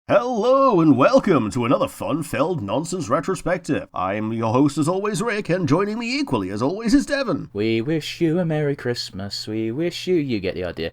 Hello and welcome to another fun-filled nonsense retrospective. I'm your host as always, Rick, and joining me equally as always is Devon. We wish you a Merry Christmas, we wish you get the idea.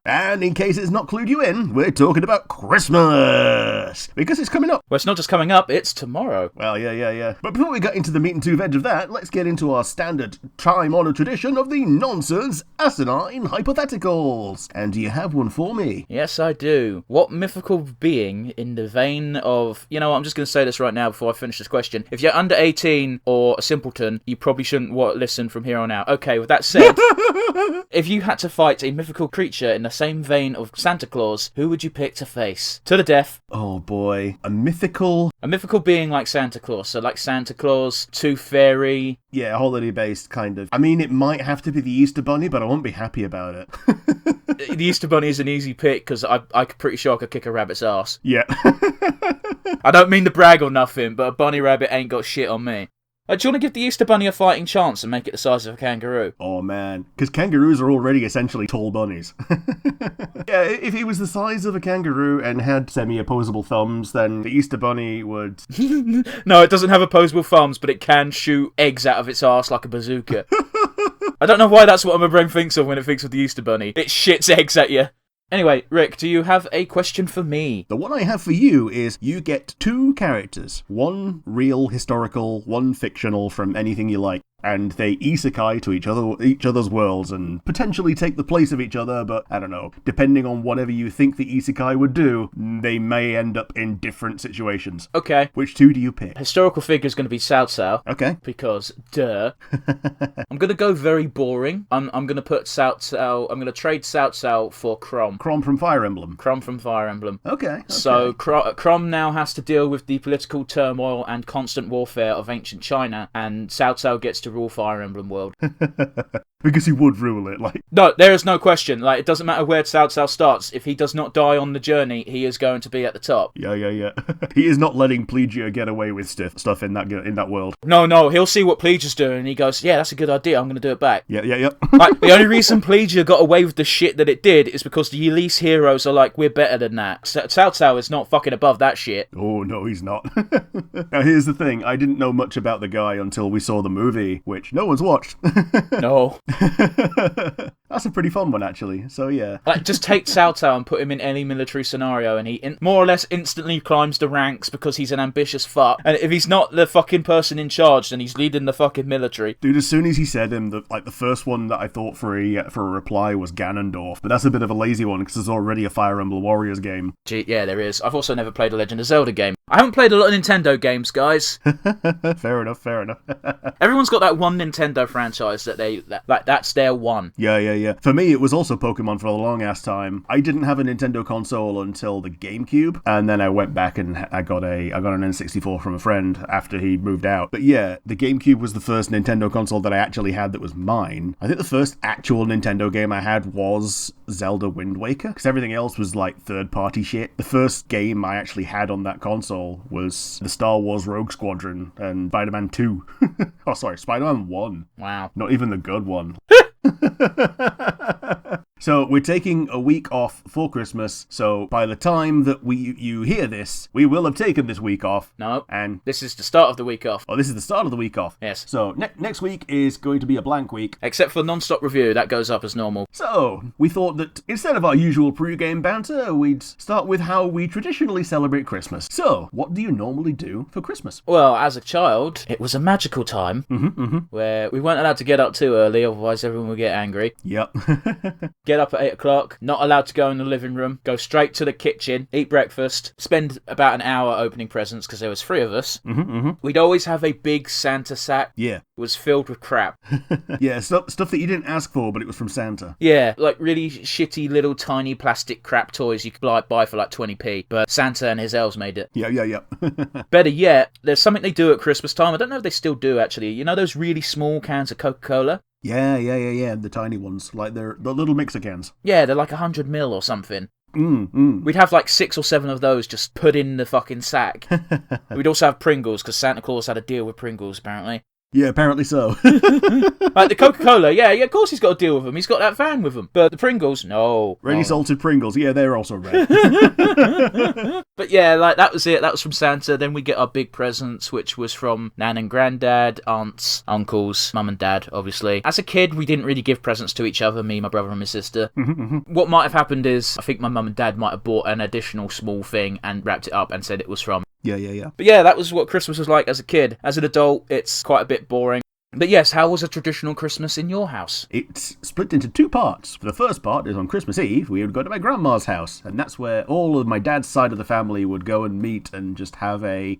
And in case it's not clued you in, we're talking about Christmas! Because it's coming up. Well, it's not just coming up, it's tomorrow. Well, yeah. But before we get into the meat and two veg of that, let's get into our standard time-honoured tradition of the nonsense asinine hypotheticals. And do you have one for me? Yes, I do. What mythical being in the vein of... You know what, I'm just going to say this right now before I finish this question. If you're under 18 or a simpleton, you probably shouldn't listen from here on out. Okay, with that said, if you had to fight a mythical creature in the same vein of Santa Claus, who would you pick to face? To the death. Oh boy. A mythical being like Santa Claus. So like Santa Claus, Tooth Fairy... Yeah, holiday-based, kind of. I mean, it might have to be the Easter Bunny, but I won't be happy about it. The Easter Bunny is an easy pick, because I'm pretty sure I could kick a rabbit's ass. Yeah. I don't mean to brag or nothing, but a bunny rabbit ain't got shit on me. Do you want to give the Easter Bunny a fighting chance and make it the size of a kangaroo? Oh man, because kangaroos are already essentially tall bunnies. Yeah, if he was the size of a kangaroo and had semi-opposable thumbs, then the Easter Bunny would... No, it doesn't have opposable thumbs, but it can shoot eggs out of its arse like a bazooka. I don't know why that's what my brain thinks of when it thinks of the Easter Bunny. It shits eggs at you. Anyway, Rick, do you have a question for me? The one I have for you is you get two characters. One real, historical, one fictional from anything you like. And they isekai to each other's worlds and potentially take the place of each other, but I don't know. Depending on whatever you think the isekai would do, they may end up in different situations. Okay. Which two do you pick? Historical figure's going to be Cao Cao. Okay. Because, duh. I'm going to go very boring. I'm going to put Cao Cao... I'm going to trade Cao Cao for Chrom. Chrom from Fire Emblem. Chrom from Fire Emblem. Okay. So Chrom now has to deal with the political turmoil and constant warfare of ancient China, and Cao Cao gets to rule Fire Emblem world. Because he would rule it, like... No, there is no question. Like, it doesn't matter where Cao Cao starts. If he does not die on the journey, he is going to be at the top. Yeah. He is not letting Plegia get away with stuff in that world. No, he'll see what Plegia's doing, and he goes, yeah, that's a good idea, I'm going to do it back. Yeah. Like, the only reason Plegia got away with the shit that it did is because the Elise heroes are like, we're better than that. Cao Cao is not fucking above that shit. Oh, no, he's not. Now, here's the thing. I didn't know much about the guy until we saw the movie, which no one's watched. No. That's a pretty fun one, actually. So, yeah. Like, just take Cao Cao and put him in any military scenario, and he more or less instantly climbs the ranks because he's an ambitious fuck. And if he's not the fucking person in charge, then he's leading the fucking military. Dude, as soon as he said him, the first one that I thought for a reply was Ganondorf. But that's a bit of a lazy one, because there's already a Fire Emblem Warriors game. Gee, yeah, there is. I've also never played a Legend of Zelda game. I haven't played a lot of Nintendo games, guys. Fair enough. Everyone's got that one Nintendo franchise that's their one. Yeah. For me, it was also Pokemon for a long-ass time. I didn't have a Nintendo console until the GameCube, and then I went back and I got an N64 from a friend after he moved out. But yeah, the GameCube was the first Nintendo console that I actually had that was mine. I think the first actual Nintendo game I had was Zelda Wind Waker, because everything else was like third-party shit. The first game I actually had on that console was the Star Wars Rogue Squadron and Spider-Man 2. Oh, sorry, Spider-Man 1. Wow. Not even the good one. So we're taking a week off for Christmas, so by the time that you hear this, we will have taken this week off. No, and this is the start of the week off. Oh, this is the start of the week off. Yes. So next week is going to be a blank week. Except for non-stop review, that goes up as normal. So, we thought that instead of our usual pre-game banter, we'd start with how we traditionally celebrate Christmas. So, what do you normally do for Christmas? Well, as a child, it was a magical time where we weren't allowed to get up too early, otherwise everyone would get angry. Yep. Get up at 8 o'clock, not allowed to go in the living room, go straight to the kitchen, eat breakfast, spend about an hour opening presents because there was 3 of us. We'd always have a big Santa sack. Yeah. It was filled with crap. Yeah, stuff that you didn't ask for, but it was from Santa. Yeah, like really shitty little tiny plastic crap toys you could buy for like 20p, but Santa and his elves made it. Yeah. Better yet, there's something they do at Christmas time. I don't know if they still do, actually. You know those really small cans of Coca-Cola? Yeah, the tiny ones, like they're the little mixer cans. Yeah, they're like 100ml or something. We'd have like 6 or 7 of those just put in the fucking sack. We'd also have Pringles, because Santa Claus had a deal with Pringles, apparently. Yeah, apparently so. Like the Coca-Cola, yeah, of course he's got to deal with them. He's got that van with him. But the Pringles, no. Ready salted Pringles, yeah, they're also red. But yeah, like that was it. That was from Santa. Then we get our big presents, which was from Nan and Granddad, aunts, uncles, mum and dad, obviously. As a kid, we didn't really give presents to each other, me, my brother and my sister. What might have happened is, I think my mum and dad might have bought an additional small thing and wrapped it up and said it was from. Yeah. But yeah, that was what Christmas was like as a kid. As an adult, it's quite a bit boring. But yes, how was a traditional Christmas in your house? It's split into two parts. The first part is on Christmas Eve, we would go to my grandma's house, and that's where all of my dad's side of the family would go and meet and just have a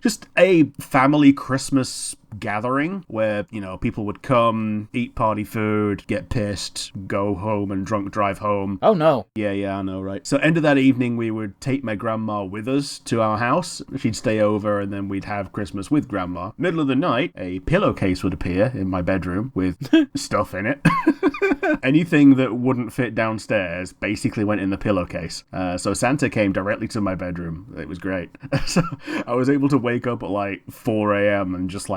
family Christmas gathering where, you know, people would come, eat party food, get pissed, go home and drunk drive home. Oh no. Yeah, I know, right? So end of that evening, we would take my grandma with us to our house. She'd stay over and then we'd have Christmas with grandma. Middle of the night, a pillowcase would appear in my bedroom with stuff in it. Anything that wouldn't fit downstairs basically went in the pillowcase. So Santa came directly to my bedroom. It was great. So I was able to wake up at like 4 a.m. and just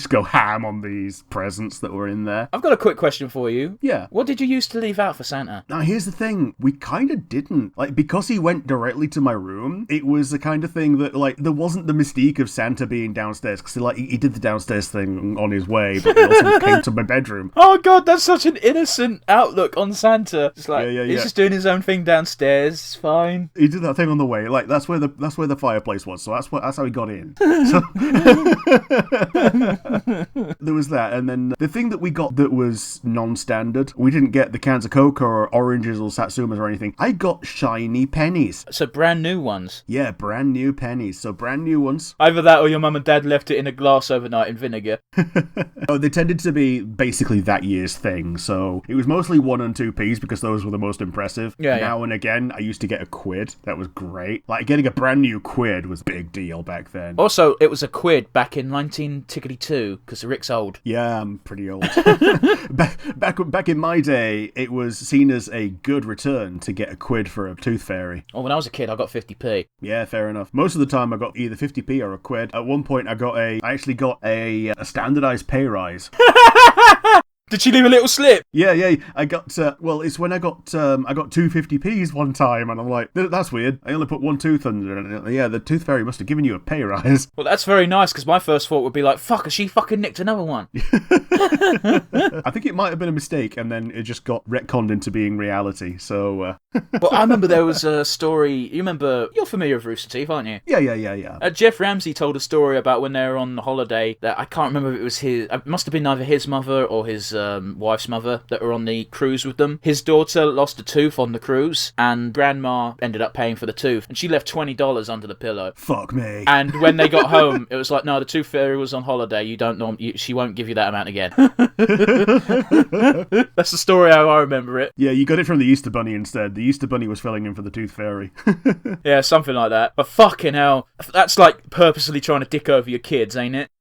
go ham on these presents that were in there. I've got a quick question for you. Yeah. What did you used to leave out for Santa? Now, here's the thing. We kind of didn't. Like, because he went directly to my room, it was the kind of thing that, like, there wasn't the mystique of Santa being downstairs. Because, like, he did the downstairs thing on his way, but he also came to my bedroom. Oh, God, that's such an innocent outlook on Santa. Just like, yeah. he's just doing his own thing downstairs. It's fine. He did that thing on the way. Like, that's where the fireplace was. So that's how he got in. So there was that, and then the thing that we got that was non-standard, we didn't get the cans of Coke or oranges or Satsumas or anything. I got shiny pennies. So brand new ones? Yeah, brand new pennies. So brand new ones. Either that or your mum and dad left it in a glass overnight in vinegar. Oh, they tended to be basically that year's thing. So it was mostly 1 and 2p's because those were the most impressive. Now and again, I used to get a quid. That was great. Like, getting a brand new quid was a big deal back then. Also, it was a quid back in 1992 because Rick's old. Yeah, I'm pretty old. back in my day, it was seen as a good return to get a quid for a tooth fairy. Oh, when I was a kid, I got 50p. Yeah, fair enough. Most of the time, I got either 50p or a quid. At one point, I actually got a standardized pay rise. Did she leave a little slip? Yeah. I got, it's when I got 2 50p's one time, and I'm like, that's weird. I only put one tooth under it. Yeah, the tooth fairy must have given you a pay rise. Well, that's very nice, because my first thought would be like, fuck, has she fucking nicked another one? I think it might have been a mistake, and then it just got retconned into being reality, so... Well, I remember there was a story, you're familiar with Rooster Teeth, aren't you? Yeah. Jeff Ramsey told a story about when they were on holiday, that I can't remember if it was it must have been either his mother or his wife's mother that were on the cruise with them. His daughter lost a tooth on the cruise, and grandma ended up paying for the tooth, and she left $20 under the pillow. Fuck me. And when they got home, it was like, no, the tooth fairy was on holiday. You don't know, she won't give you that amount again. That's the story how I remember it. Yeah, you got it from the Easter Bunny instead. The Easter Bunny was filling in for the tooth fairy. Yeah, something like that. But fucking hell, that's like purposely trying to dick over your kids, ain't it?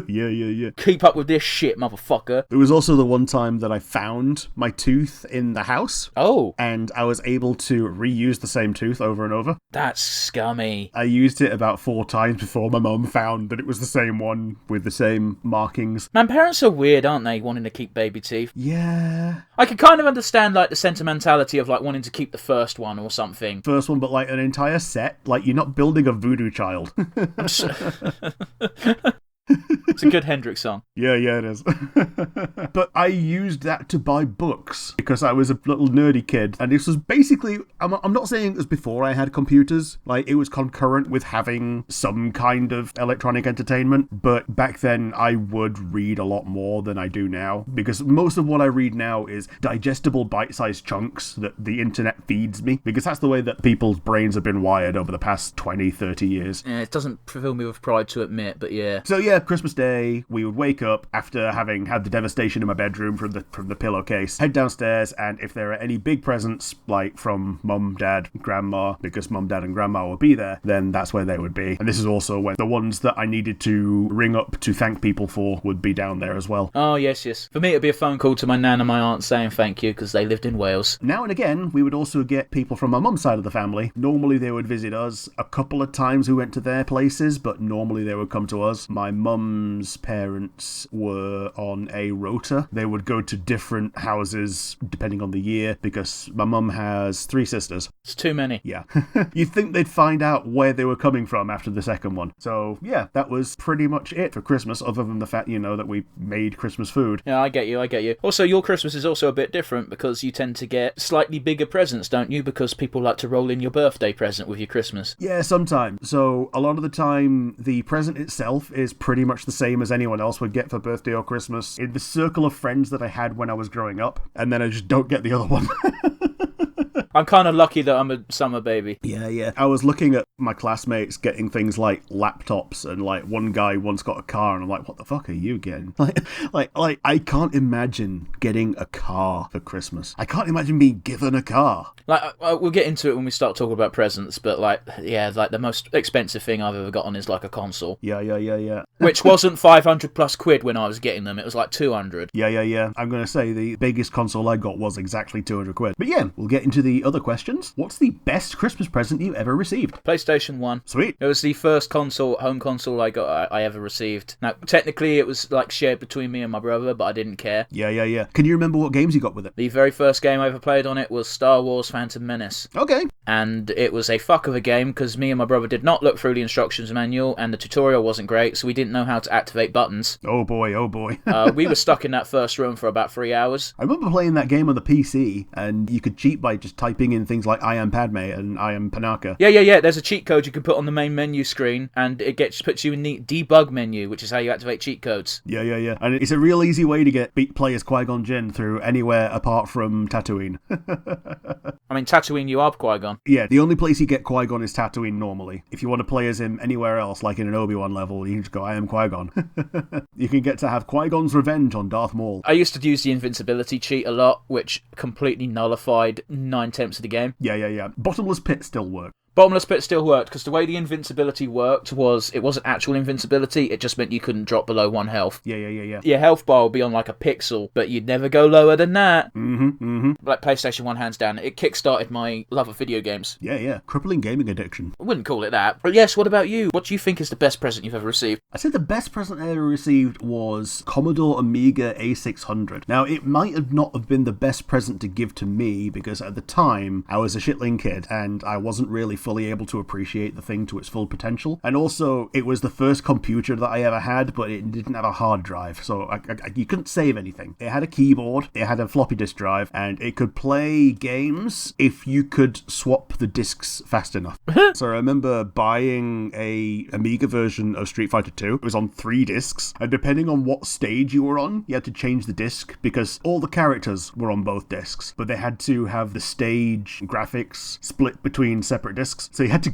Yeah. Keep up with this shit, motherfucker. There was also the one time that I found my tooth in the house. Oh. And I was able to reuse the same tooth over and over. That's scummy. I used it about 4 times before my mum found that it was the same one with the same markings. Man, parents are weird, aren't they, wanting to keep baby teeth? Yeah. I could kind of understand, like, the sentimentality of, like, wanting to keep the first one or something. First one, but, like, an entire set? Like, you're not building a voodoo child. It's a good Hendrix song. Yeah, it is. But I used that to buy books because I was a little nerdy kid. And this was basically, I'm not saying it was before I had computers. Like, it was concurrent with having some kind of electronic entertainment. But back then, I would read a lot more than I do now. Because most of what I read now is digestible bite-sized chunks that the internet feeds me. Because that's the way that people's brains have been wired over the past 20, 30 years. Yeah, it doesn't fill me with pride to admit, but yeah. So yeah, Christmas Day, we would wake up after having had the devastation in my bedroom from the pillowcase, head downstairs, and if there are any big presents, like from mum, dad, grandma, because mum, dad, and grandma would be there, then that's where they would be. And this is also when the ones that I needed to ring up to thank people for would be down there as well. Oh, yes. For me, it'd be a phone call to my nan and my aunt saying thank you, because they lived in Wales. Now and again, we would also get people from my mum's side of the family. Normally, they would visit us. A couple of times we went to their places, but normally they would come to us. My mum's mum's parents were on a rota. They would go to different houses depending on the year, because my mum has 3 sisters. It's too many. Yeah. You'd think they'd find out where they were coming from after the second one. So, yeah, that was pretty much it for Christmas, other than the fact, that we made Christmas food. Yeah, I get you. Also, your Christmas is also a bit different because you tend to get slightly bigger presents, don't you? Because people like to roll in your birthday present with your Christmas. Yeah, sometimes. So, a lot of the time, the present itself is pretty much the same as anyone else would get for birthday or Christmas in the circle of friends that I had when I was growing up, and then I just don't get the other one. I'm kind of lucky that I'm a summer baby. Yeah. I was looking at my classmates getting things like laptops, and like one guy once got a car, and I'm like, what the fuck are you getting? Like I can't imagine getting a car for Christmas. I can't imagine being given a car. Like, we'll get into it when we start talking about presents, but like the most expensive thing I've ever gotten is like a console. Yeah. Which wasn't 500 plus quid when I was getting them. It was like 200. Yeah. I'm going to say the biggest console I got was exactly 200 quid. But yeah, we'll get into the other questions. What's the best Christmas present you ever received? PlayStation 1. Sweet. It was the first home console I ever received. Now, technically, it was like shared between me and my brother, but I didn't care. Yeah. Can you remember what games you got with it? The very first game I ever played on it was Star Wars Phantom Menace. Okay. And it was a fuck of a game because me and my brother did not look through the instructions manual, and the tutorial wasn't great, so we didn't know how to activate buttons. Oh boy. We were stuck in that first room for about 3 hours. I remember playing that game on the PC, and you could cheat by just typing in things like I am Padme and I am Panaka. Yeah. There's a cheat code you can put on the main menu screen, and it puts you in the debug menu, which is how you activate cheat codes. Yeah. And it's a real easy way to play as Qui-Gon Jinn through anywhere apart from Tatooine. I mean, Tatooine, you are Qui-Gon. Yeah, the only place you get Qui-Gon is Tatooine normally. If you want to play as him anywhere else, like in an Obi-Wan level, you can just go, I am Qui-Gon. You can get to have Qui-Gon's revenge on Darth Maul. I used to use the invincibility cheat a lot, which completely nullified 9/10 of the game. Yeah. Bottomless pit still works. Bottomless pit still worked, because the way the invincibility worked was, it wasn't actual invincibility, it just meant you couldn't drop below 1 health. Yeah. Your health bar would be on like a pixel, but you'd never go lower than that. Mm-hmm. Like PlayStation 1, hands down. It kickstarted my love of video games. Yeah. Crippling gaming addiction. I wouldn't call it that. But yes, what about you? What do you think is the best present you've ever received? I said the best present I ever received was Commodore Amiga A600. Now, it might have not have been the best present to give to me, because at the time, I was a shitling kid, and I wasn't really fully able to appreciate the thing to its full potential. And also, it was the first computer that I ever had, but it didn't have a hard drive, so you couldn't save anything. It had a keyboard, it had a floppy disk drive, and it could play games if you could swap the discs fast enough. So I remember buying a Amiga version of Street Fighter 2. It was on 3 discs, and depending on what stage you were on, you had to change the disc, because all the characters were on both discs, but they had to have the stage graphics split between separate discs, so you had to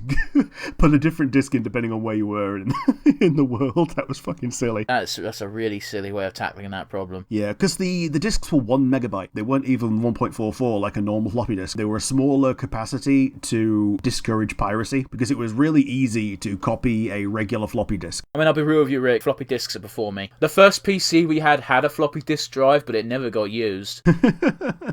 put a different disc in depending on where you were in the world. That was fucking silly. That's a really silly way of tackling that problem. Yeah, because the discs were 1 megabyte. They weren't even 1.44 like a normal floppy disk. They were a smaller capacity to discourage piracy, because it was really easy to copy a regular floppy disk. I mean, I'll be real with you, Rick. Floppy disks are before me. The first PC we had a floppy disk drive, but it never got used.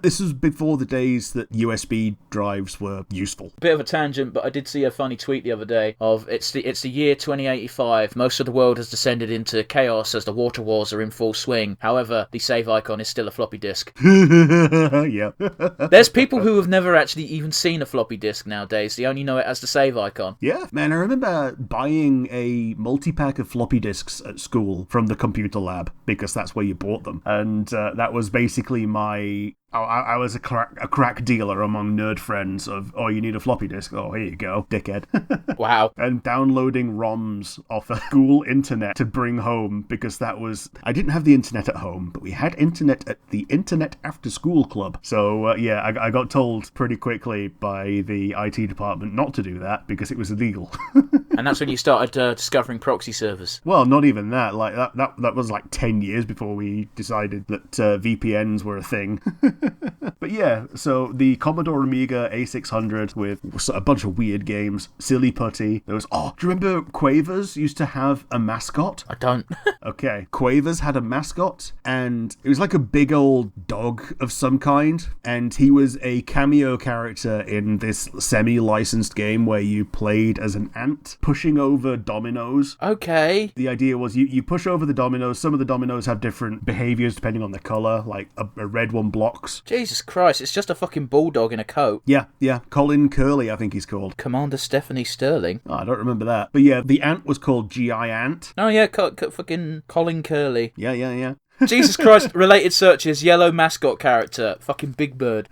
This was before the days that USB drives were useful. Bit of a tangent, but I did see a funny tweet the other day of it's the year 2085. Most of the world has descended into chaos as the water wars are in full swing. However, the save icon is still a floppy disk. Yeah. There's people who have never actually even seen a floppy disk nowadays. They only know it as the save icon. Yeah, man, I remember buying a multi-pack of floppy disks at school from the computer lab, because that's where you bought them. And that was basically my... I was a crack dealer among nerd friends of, oh, you need a floppy disk? Oh, here you go, dickhead. Wow. And downloading ROMs off a school internet to bring home, because that was... I didn't have the internet at home, but we had internet at the Internet After School Club. So, I got told pretty quickly by the IT department not to do that, because it was illegal. And that's when you started discovering proxy servers. Well, not even that. Like that was like 10 years before we decided that VPNs were a thing. But yeah, so the Commodore Amiga A600 with a bunch of weird games, Silly Putty. There was, do you remember Quavers used to have a mascot? I don't. Okay, Quavers had a mascot, and it was like a big old dog of some kind, and he was a cameo character in this semi-licensed game where you played as an ant pushing over dominoes. Okay. The idea was you push over the dominoes. Some of the dominoes have different behaviors depending on the color, like a red one blocks. Jesus Christ, it's just a fucking bulldog in a coat. Yeah. Colin Curley, I think he's called. Commander Stephanie Sterling. Oh, I don't remember that. But yeah, the ant was called G.I. Ant. Oh yeah, fucking Colin Curley. Yeah. Jesus Christ, related searches, yellow mascot character, fucking Big Bird.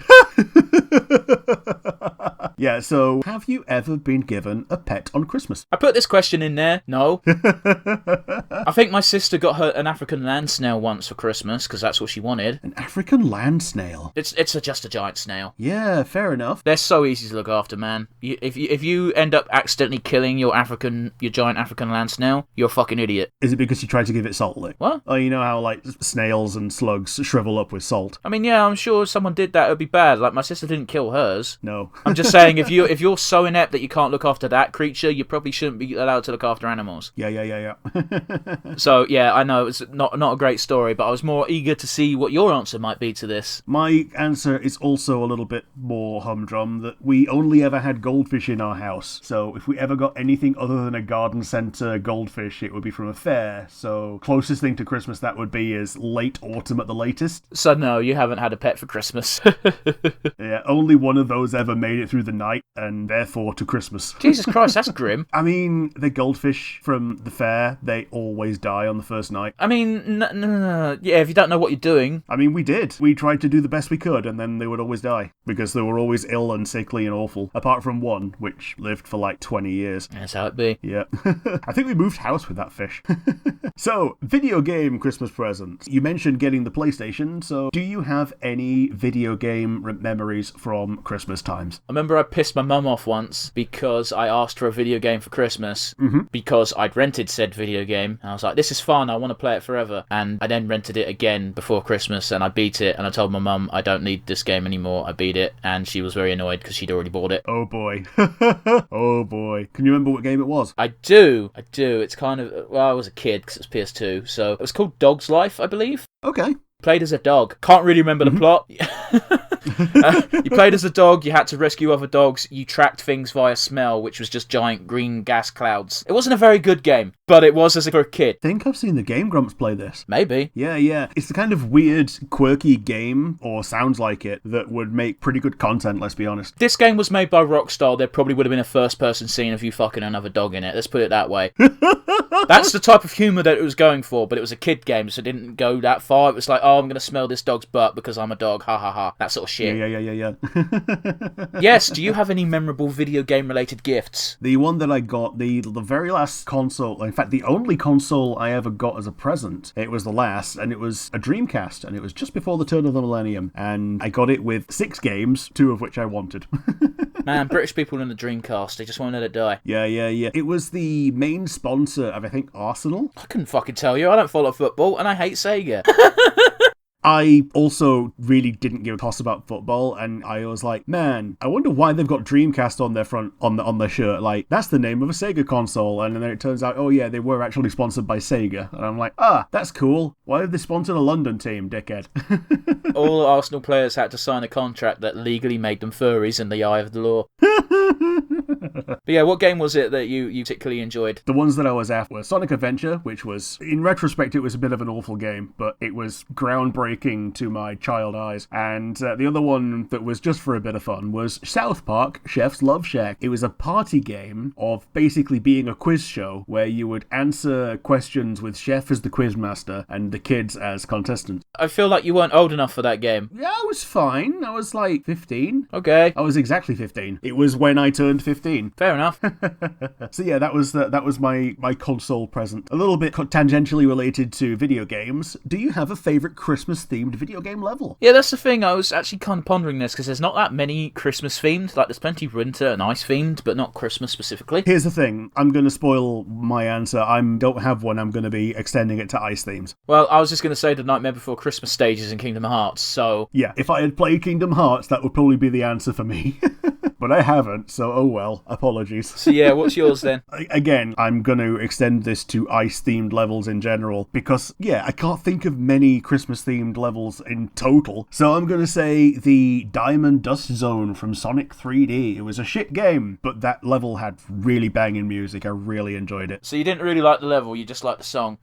Yeah, so have you ever been given a pet on Christmas? I put this question in there. No. I think my sister got her an African land snail once for Christmas, because that's what she wanted. An African land snail? It's just a giant snail. Yeah, fair enough. They're so easy to look after, man. If you end up accidentally killing your giant African land snail, you're a fucking idiot. Is it because you tried to give it salt lick? What? Oh, you know how, like, snails and slugs shrivel up with salt? I mean, yeah, I'm sure if someone did that, it would be bad. Like, my sister didn't kill hers. No. I'm just saying, if you're so inept that you can't look after that creature, you probably shouldn't be allowed to look after animals. Yeah. So, yeah, I know, it's not a great story, but I was more eager to see what your answer might be to this. My answer is also a little bit more humdrum, that we only ever had goldfish in our house. So if we ever got anything other than a garden centre goldfish, it would be from a fair. So closest thing to Christmas that would be is late autumn at the latest. So no, you haven't had a pet for Christmas. Yeah, only one of those ever made it through the night, and therefore to Christmas. Jesus Christ, that's grim. I mean, the goldfish from the fair, they always die on the first night. I mean, no. Yeah, if you don't know what you're doing. I mean, we did. We tried to do the best we could, and then they would always die, because they were always ill and sickly and awful, apart from one, which lived for like 20 years. That's how it be. Yeah. I think we moved house with that fish. So, video game Christmas presents. You mentioned getting the PlayStation, so do you have any video game memories from Christmas times? I remember I pissed my mum off once because I asked for a video game for Christmas because I'd rented said video game. And I was like, this is fun, I want to play it forever. And I then rented it again before Christmas and I beat it and I told my mum I don't need this game anymore. I beat it and she was very annoyed because she'd already bought it. Oh boy. Oh boy. Can you remember what game it was? I do. It's kind of, well, I was a kid because it was PS2. So it was called Dog's Life, I believe. Okay. Played as a dog. Can't really remember the plot. You played as a dog, you had to rescue other dogs, you tracked things via smell, which was just giant green gas clouds. It wasn't a very good game, but it was for a kid. I think I've seen the Game Grumps play this. Maybe. Yeah. It's the kind of weird, quirky game, or sounds like it, that would make pretty good content, let's be honest. This game was made by Rockstar. There probably would have been a first-person scene of you fucking another dog in it. Let's put it that way. That's the type of humour that it was going for, but it was a kid game, so it didn't go that far. It was like, I'm going to smell this dog's butt because I'm a dog, ha ha ha. That sort of shit. Yeah. Yes, do you have any memorable video game-related gifts? The one that I got, the very last console, in fact, the only console I ever got as a present, it was the last, and it was a Dreamcast, and it was just before the turn of the millennium, and I got it with 6 games, 2 of which I wanted. Man, British people in the Dreamcast, they just won't let it die. Yeah. It was the main sponsor of, I think, Arsenal. I couldn't fucking tell you, I don't follow football, and I hate Sega. I also really didn't give a toss about football, and I was like, man, I wonder why they've got Dreamcast on their front, on their shirt. Like, that's the name of a Sega console. And then it turns out, oh yeah, they were actually sponsored by Sega. And I'm like, that's cool. Why have they sponsored a London team, dickhead? All Arsenal players had to sign a contract that legally made them furries in the eye of the law. But yeah, what game was it that you particularly enjoyed? The ones that I was after were Sonic Adventure, which was, in retrospect, it was a bit of an awful game, but it was groundbreaking to my child eyes. And the other one that was just for a bit of fun was South Park Chef's Love Shack. It was a party game of basically being a quiz show where you would answer questions with Chef as the quizmaster and the kids as contestants. I feel like you weren't old enough for that game. Yeah, I was fine. I was like 15. Okay. I was exactly 15. It was when I turned 15 15. Fair enough. So yeah, that was my console present. A little bit tangentially related to video games. Do you have a favourite Christmas-themed video game level? Yeah, that's the thing. I was actually kind of pondering this, because there's not that many Christmas-themed. Like, there's plenty winter and ice-themed, but not Christmas specifically. Here's the thing. I'm going to spoil my answer. I don't have one. I'm going to be extending it to ice themes. Well, I was just going to say the Nightmare Before Christmas stages in Kingdom Hearts, so... Yeah, if I had played Kingdom Hearts, that would probably be the answer for me. But I haven't, so oh well. Apologies. So yeah, what's yours then? Again, I'm going to extend this to ice-themed levels in general, because, yeah, I can't think of many Christmas-themed levels in total. So I'm going to say the Diamond Dust Zone from Sonic 3D. It was a shit game, but that level had really banging music. I really enjoyed it. So you didn't really like the level, you just liked the song.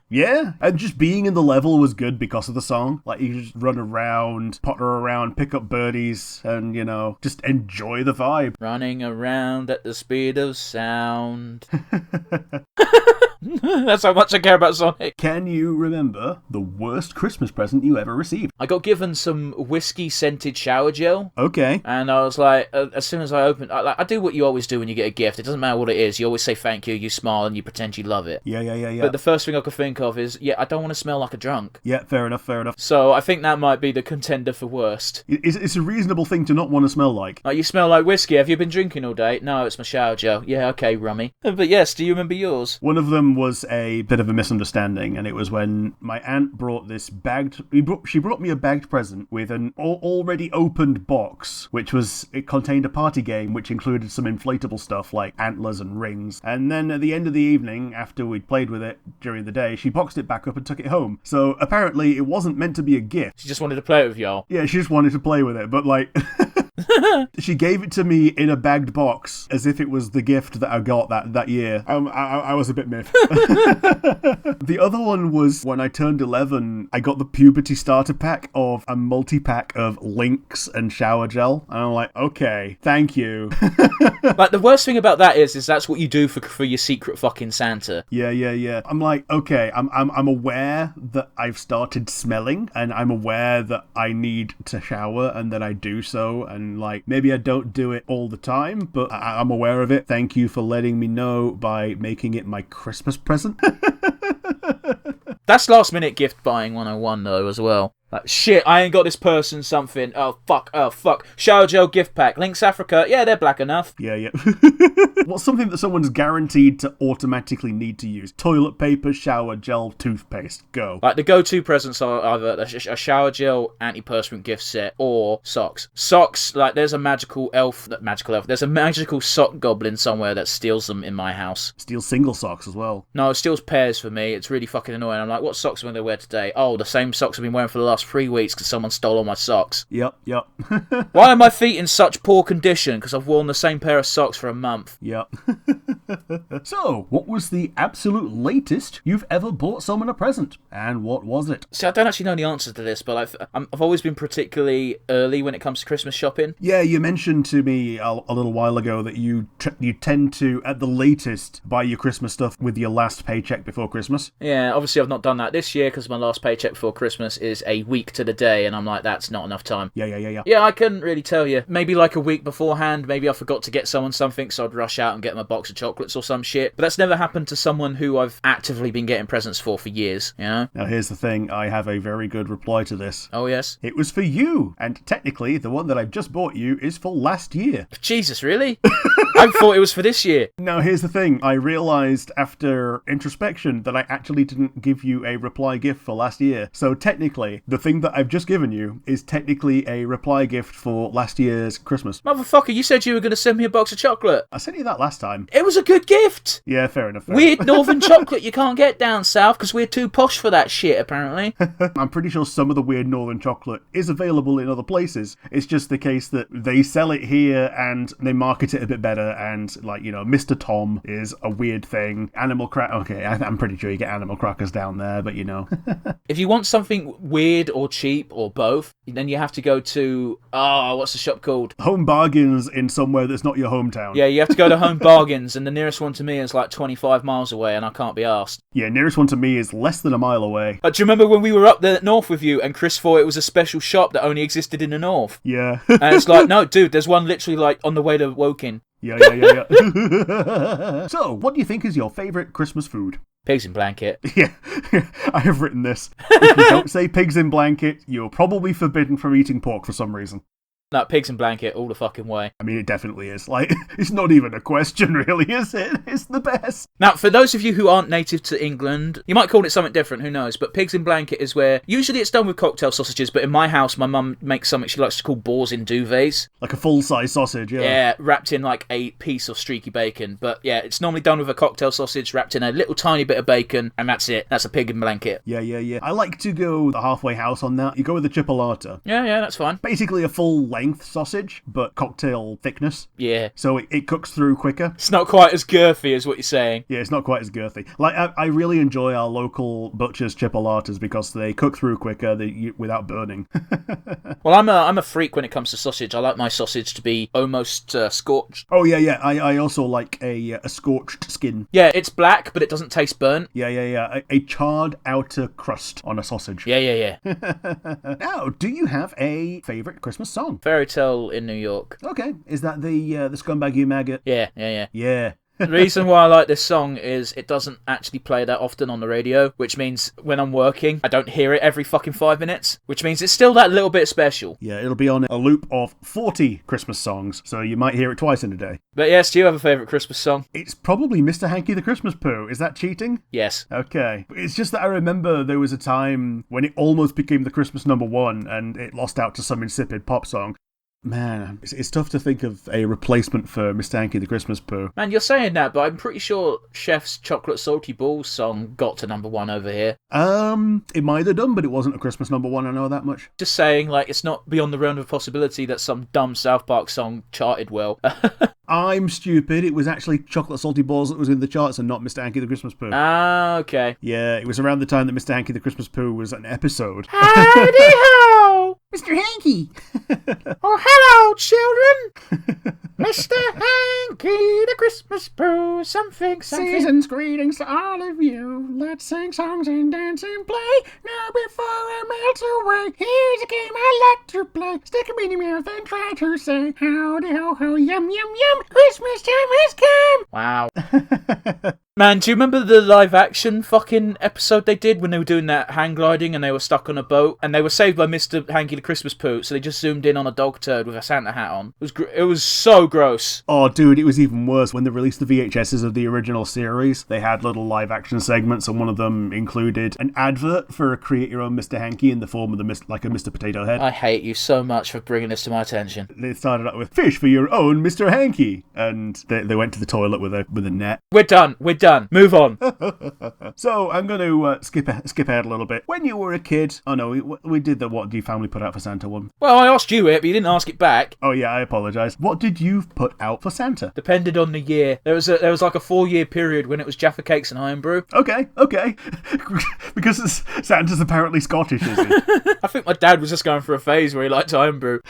Yeah, and just being in the level was good because of the song. Like, you just run around, potter around, pick up birdies, and, you know, just enjoy the vibe. Running around at the speed of sound. That's how much I care about Sonic. Can you remember the worst Christmas present you ever received? I got given some whiskey-scented shower gel. Okay. And I was like, as soon as I opened... I do what you always do when you get a gift. It doesn't matter what it is. You always say thank you, you smile, and you pretend you love it. Yeah. But the first thing I could think of is, I don't want to smell like a drunk. Yeah, fair enough. So I think that might be the contender for worst. It's a reasonable thing to not want to smell like. Like, you smell like whiskey. Have you been drinking all day? No, it's my shower gel. Yeah, okay, rummy. But yes, do you remember yours? One of them was a bit of a misunderstanding, and it was when my aunt brought this she brought me a bagged present with an already opened box, it contained a party game which included some inflatable stuff like antlers and rings. And then at the end of the evening, after we'd played with it during the day, she boxed it back up and took it home. So apparently it wasn't meant to be a gift. She just wanted to play it with y'all. Yeah, she just wanted to play with it, but like... She gave it to me in a bagged box as if it was the gift that I got that year. I was a bit miffed. The other one was when I turned 11, I got the puberty starter pack of a multi-pack of Lynx and shower gel. And I'm like, okay, thank you. Like, the worst thing about that is that's what you do for your secret fucking Santa. Yeah. I'm like, okay, I'm aware that I've started smelling, and I'm aware that I need to shower and that I do so, and like, maybe I don't do it all the time, but I'm aware of it. Thank you for letting me know by making it my Christmas present. That's last minute gift buying 101 though as well. Like, shit, I ain't got this person something. Oh fuck. Shower gel gift pack. Lynx Africa. Yeah, they're black enough. Yeah. What's something that someone's guaranteed to automatically need to use? Toilet paper, shower gel, toothpaste. Go. Like, the go-to presents are either a shower gel antiperspirant gift set or socks. Socks, like, there's a magical elf. There's a magical sock goblin somewhere that steals them in my house. Steals single socks as well. No, it steals pairs for me. It's really fucking annoying. I'm like, what socks am I going to wear today? Oh, the same socks I've been wearing for the last 3 weeks because someone stole all my socks. Yep. Why are my feet in such poor condition? Because I've worn the same pair of socks for a month. Yep. So, what was the absolute latest you've ever bought someone a present? And what was it? See, I don't actually know the answer to this, but I've always been particularly early when it comes to Christmas shopping. Yeah, you mentioned to me a little while ago that you tend to, at the latest, buy your Christmas stuff with your last paycheck before Christmas. Yeah, obviously I've not done that this year because my last paycheck before Christmas is a week to the day, and I'm like, that's not enough time. Yeah. Yeah, I couldn't really tell you. Maybe like a week beforehand, maybe I forgot to get someone something, so I'd rush out and get them a box of chocolates or some shit. But that's never happened to someone who I've actively been getting presents for years, you know? Now here's the thing, I have a very good reply to this. Oh, yes? It was for you, and technically the one that I've just bought you is for last year. Jesus, really? I thought it was for this year. Now here's the thing, I realised after introspection that I actually didn't give you a reply gift for last year. So technically, the thing that I've just given you is technically a reply gift for last year's Christmas. Motherfucker, you said you were going to send me a box of chocolate. I sent you that last time. It was a good gift. Yeah, fair enough. Weird northern chocolate you can't get down south because we're too posh for that shit, apparently. I'm pretty sure some of the weird northern chocolate is available in other places. It's just the case that they sell it here and they market it a bit better, and, like, you know, Mr. Tom is a weird thing. Animal okay, I'm pretty sure you get animal crackers down there, but you know. If you want something weird or cheap or both, then you have to go to, what's the shop called? Home Bargains in somewhere that's not your hometown. Yeah, you have to go to Home Bargains, and the nearest one to me is like 25 miles away and I can't be arsed. Yeah, nearest one to me is less than a mile away. Do you remember when we were up there north with you and Chris thought it was a special shop that only existed in the north? Yeah. And it's like, no, dude, there's one literally like on the way to Woking. Yeah. So, what do you think is your favourite Christmas food? Pigs in blanket. Yeah, I have written this. If you don't say pigs in blanket, you're probably forbidden from eating pork for some reason. No, pigs in blanket all the fucking way. I mean, it definitely is. Like, it's not even a question, really, is it? It's the best. Now, for those of you who aren't native to England, you might call it something different, who knows? But pigs in blanket is where, usually it's done with cocktail sausages, but in my house, my mum makes something she likes to call boars in duvets. Like a full-size sausage, yeah. Yeah, wrapped in like a piece of streaky bacon. But yeah, it's normally done with a cocktail sausage wrapped in a little tiny bit of bacon, and that's it. That's a pig in blanket. Yeah. I like to go the halfway house on that. You go with the chipolata. Yeah, that's fine. Basically a full-length sausage, but cocktail thickness. Yeah. So it cooks through quicker. It's not quite as girthy as what you're saying. Yeah, it's not quite as girthy. Like, I really enjoy our local butcher's chipolatas because they cook through quicker without burning. Well, I'm a freak when it comes to sausage. I like my sausage to be almost scorched. Oh, yeah. I also like a scorched skin. Yeah, it's black, but it doesn't taste burnt. Yeah. A charred outer crust on a sausage. Yeah. Now, do you have a favourite Christmas song? Fairy Tale in New York. Okay, is that the Scumbag You Maggot? Yeah. Yeah. The reason why I like this song is it doesn't actually play that often on the radio, which means when I'm working, I don't hear it every fucking 5 minutes, which means it's still that little bit special. Yeah, it'll be on a loop of 40 Christmas songs, so you might hear it twice in a day. But yes, do you have a favourite Christmas song? It's probably Mr. Hanky the Christmas Pooh. Is that cheating? Yes. Okay. It's just that I remember there was a time when it almost became the Christmas #1 and it lost out to some insipid pop song. Man, it's tough to think of a replacement for Mr. Hanky the Christmas Pooh. Man, you're saying that, but I'm pretty sure Chef's Chocolate Salty Balls song got to #1 over here. It might have done, but it wasn't a Christmas #1, I know that much. Just saying, like, it's not beyond the realm of possibility that some dumb South Park song charted well. I'm stupid. It was actually Chocolate Salty Balls that was in the charts and not Mr. Hanky the Christmas Pooh. Ah, okay. Yeah, it was around the time that Mr. Hanky the Christmas Pooh was an episode. Howdy ho! Mr. Hanky! Oh, hello, children! Mr. Hanky the Christmas Pooh, something. Season's greetings to all of you. Let's sing songs and dance and play. Now before I melt away, here's a game I like to play. Stick 'em in your mouth and try to say, howdy ho ho, yum yum yum, Christmas time has come! Wow. Man, do you remember the live-action fucking episode they did when they were doing that hang gliding and they were stuck on a boat and they were saved by Mr. Hanky the Christmas Pooh, so they just zoomed in on a dog turd with a Santa hat on? It was so gross. Oh, dude, it was even worse. When they released the VHSs of the original series, they had little live-action segments, and one of them included an advert for a create-your-own Mr. Hanky in the form of a Mr. Potato Head. I hate you so much for bringing this to my attention. They started out with, fish for your own Mr. Hanky, and they went to the toilet with a net. We're done. Move on. So, I'm going to skip ahead a little bit. When you were a kid, oh no, we did the What Do You Family Put Out for Santa one. Well, I asked you it, but you didn't ask it back. Oh yeah, I apologise. What did you put out for Santa? Depended on the year. There was like a 4-year period when it was Jaffa Cakes and Iron Brew. Okay. Because Santa's apparently Scottish, is he? I think my dad was just going for a phase where he liked Iron Brew.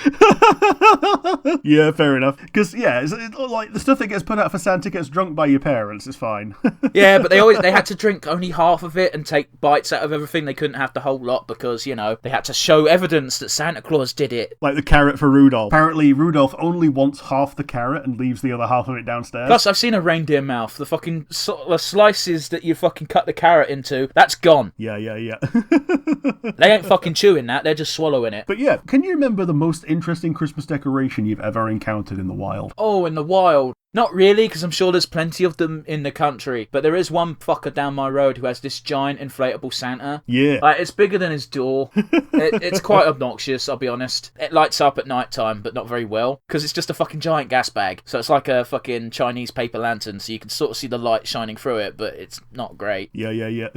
Yeah, fair enough. Because, yeah, it's like the stuff that gets put out for Santa gets drunk by your parents. It's fine. Yeah, but they had to drink only half of it and take bites out of everything. They couldn't have the whole lot because, you know, they had to show evidence that Santa Claus did it. Like the carrot for Rudolph. Apparently, Rudolph only wants half the carrot and leaves the other half of it downstairs. Plus, I've seen a reindeer mouth. The fucking the slices that you fucking cut the carrot into, that's gone. Yeah. They ain't fucking chewing that, they're just swallowing it. But yeah, can you remember the most interesting Christmas decoration you've ever encountered in the wild? Oh, in the wild. Not really, because I'm sure there's plenty of them in the country. But there is one fucker down my road who has this giant inflatable Santa. Yeah. Like, it's bigger than his door. It's quite obnoxious, I'll be honest. It lights up at night time, but not very well. Because it's just a fucking giant gas bag. So it's like a fucking Chinese paper lantern. So you can sort of see the light shining through it, but it's not great. Yeah.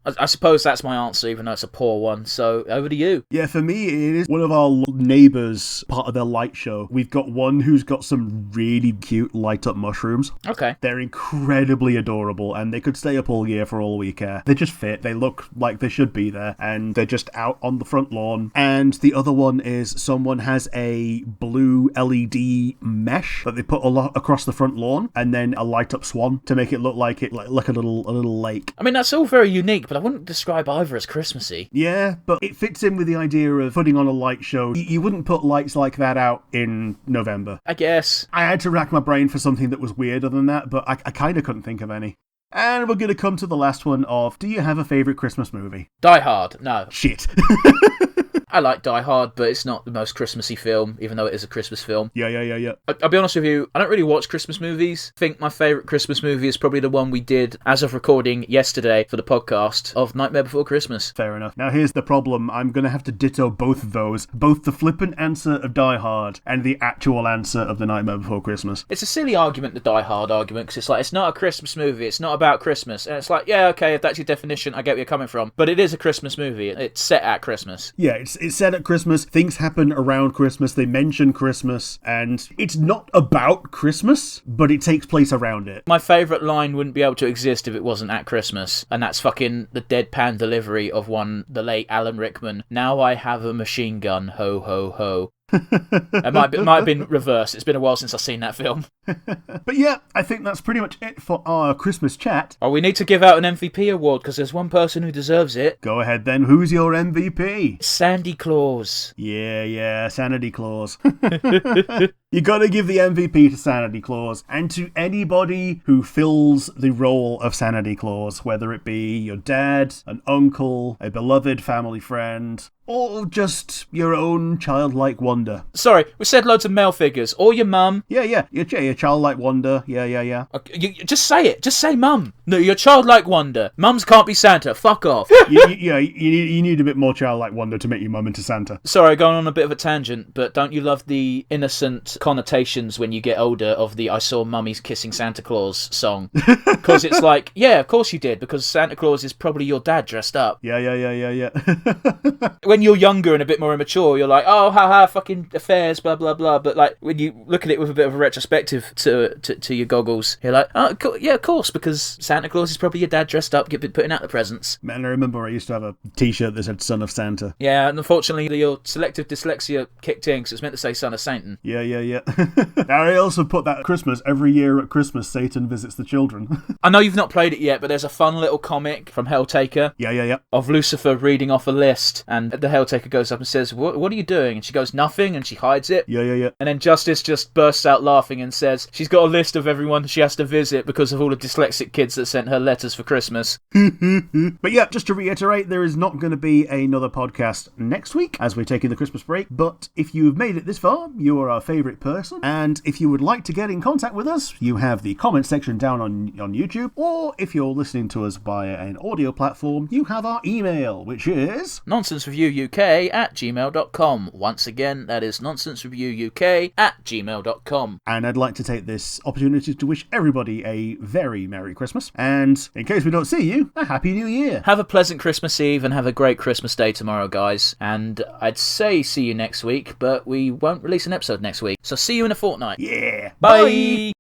I suppose that's my answer, even though it's a poor one. So, over to you. Yeah, for me, it is one of our neighbours, part of their light show. We've got one who's got some really cute cute light-up mushrooms. Okay. They're incredibly adorable, and they could stay up all year for all we care. They just fit. They look like they should be there, and they're just out on the front lawn. And the other one is someone has a blue LED mesh that they put a lot across the front lawn, and then a light-up swan to make it look like like a little lake. I mean, that's all very unique, but I wouldn't describe either as Christmassy. Yeah, but it fits in with the idea of putting on a light show. You wouldn't put lights like that out in November. I guess. I had to rack my brain for something that was weirder than that, but I kind of couldn't think of any. And we're going to come to the last one of, do you have a favourite Christmas movie? Die Hard. No. Shit. I like Die Hard, but it's not the most Christmassy film, even though it is a Christmas film. Yeah. I'll be honest with you, I don't really watch Christmas movies. I think my favourite Christmas movie is probably the one we did, as of recording yesterday for the podcast, of Nightmare Before Christmas. Fair enough. Now here's the problem. I'm going to have to ditto both of those. Both the flippant answer of Die Hard and the actual answer of The Nightmare Before Christmas. It's a silly argument, the Die Hard argument, because it's like, it's not a Christmas movie, it's not about Christmas. And it's like, yeah, okay, if that's your definition, I get where you're coming from. But it is a Christmas movie. It's set at Christmas. Yeah, it's set at Christmas. Things happen around Christmas. They mention Christmas. And it's not about Christmas, but it takes place around it. My favourite line wouldn't be able to exist if it wasn't at Christmas. And that's fucking the deadpan delivery of the late Alan Rickman. Now I have a machine gun, ho, ho, ho. It might have been reversed. It's been a while since I've seen that film. But yeah, I think that's pretty much it for our Christmas chat. Oh, we need to give out an MVP award because there's one person who deserves it. Go ahead then. Who's your MVP? Sandy Claus. Yeah, Sanity Claus. You gotta give the MVP to Sanity Claus, and to anybody who fills the role of Sanity Claus, whether it be your dad, an uncle, a beloved family friend, or just your own childlike wonder. Sorry, we said loads of male figures. Or your mum. Yeah, your childlike wonder. Yeah. Okay, just say it. Just say mum. No, your childlike wonder. Mums can't be Santa. Fuck off. you need a bit more childlike wonder to make your mum into Santa. Sorry, going on a bit of a tangent, but don't you love the innocent connotations when you get older of the I Saw Mummies Kissing Santa Claus song? Because it's like, yeah, of course you did, because Santa Claus is probably your dad dressed up. Yeah. When you're younger and a bit more immature, you're like, oh, haha, fucking affairs, blah, blah, blah. But like, when you look at it with a bit of a retrospective to your goggles, you're like, oh, yeah, of course, because Santa Claus is probably your dad dressed up, putting out the presents. Man, I remember I used to have a t-shirt that said Son of Santa. Yeah, and unfortunately, your selective dyslexia kicked in because it's meant to say Son of Satan. Yeah. Now, I also put that at Christmas. Every year at Christmas, Satan visits the children. I know you've not played it yet, but there's a fun little comic from Helltaker. Yeah. Of Lucifer reading off a list, and the Helltaker goes up and says, what are you doing? And she goes, nothing, and she hides it. Yeah. And then Justice just bursts out laughing and says she's got a list of everyone she has to visit because of all the dyslexic kids that sent her letters for Christmas. But yeah, just to reiterate, there is not going to be another podcast next week as we're taking the Christmas break, but if you've made it this far, you are our favourite person, and if you would like to get in contact with us, you have the comment section down on YouTube, or if you're listening to us via an audio platform, you have our email, which is nonsensereviewuk@gmail.com. Once again, that is nonsensereviewuk@gmail.com. And I'd like to take this opportunity to wish everybody a very Merry Christmas, and in case we don't see you, a Happy New Year. Have a pleasant Christmas Eve and have a great Christmas Day tomorrow, guys. And I'd say see you next week, but we won't release an episode next week. So see you in a fortnight. Yeah. Bye.